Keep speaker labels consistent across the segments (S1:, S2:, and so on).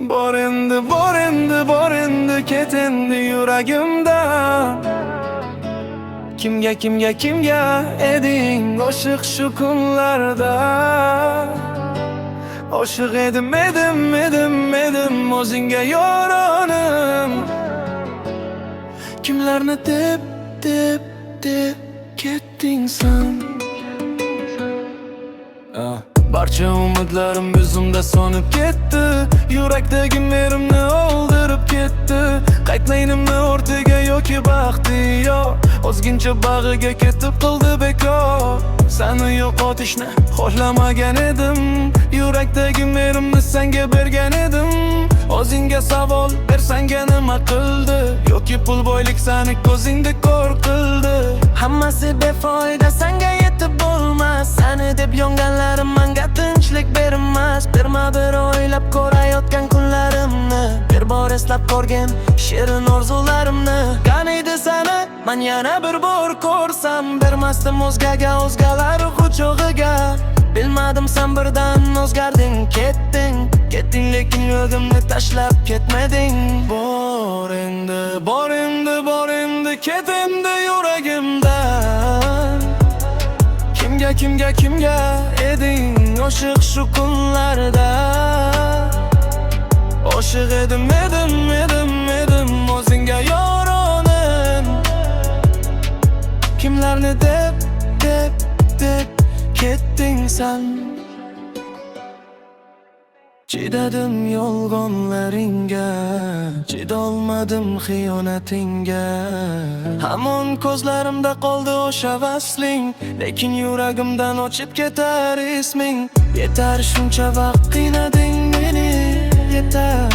S1: Bor endi, bor endi, bor endi, ket endi yuragimdan. Kimga eding oshiq shu kunlarda? Oshiq edim o'zingga yo'ronim. Kimlarni deb ketding sen? Barcha umidlarim yuzimda so'nib ketdi. Yurakdagi merimni o'ldirib ketdi. Qaytmaynimni o'rtaga yoki baxti yo'q, o'zgincha bag'iga ketib qildi bekor. Seni yo'qotishni xohlamagan edim. Yurakdagi merimni senga bergan edim. O'zingga savol bersanga nima qildi? Yoki pul boylik seni ko'zingda ko'r qildi?
S2: Hammasi befoyda, senga yetib bo'lmas. Seni deb yonganlarim menga tinchlik bermas. Berma bir o'ylab ko'rayotgan kunlarimni, bir bor eslab ko'rgin shirin orzularimni. Qaniydi seni men yana bir bor ko'rsam, bermasdim o'zgaga, o'zgalar quchog'iga. Bilmadim sen birdan o'zgarding, ketding lekin yuragimni tashlab ketmading.
S1: Bor endi, ket endi yuragimdan. Kimga eding oshiq shu kunlarda? Oshiq edim o'zingga yo'ronim. Kimlarni deb ketding sen? Chidadim yolg'onlaringga, chidolmadim xiyonatingga. Hamon ko'zlarimda qoldi o'sha vasling, lekin yuragimdan o'chib ketar isming. Yetar shuncha vaqt qiynading meni, yetar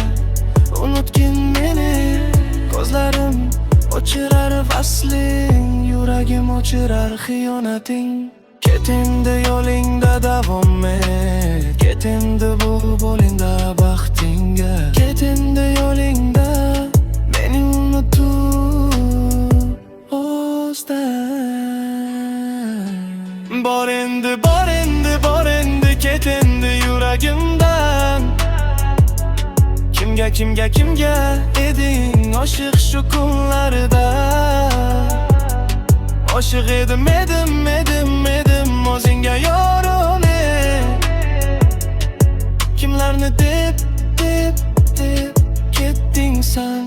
S1: unutgin meni. Ko'zlarim o'chirar vasling, yuragim o'chirar xiyonating. Ket endi yo'lingda davom et, ket endi bu bo'lingda baxtingga. Ket endi yo'lingda meni unutib o'zdan. Bor endi, ket endi yuragimdan. Kimga eding oshiq shu kunlarda? Oshiq edim o'zingga yo'ronim. Kimlarni deb ketding sen?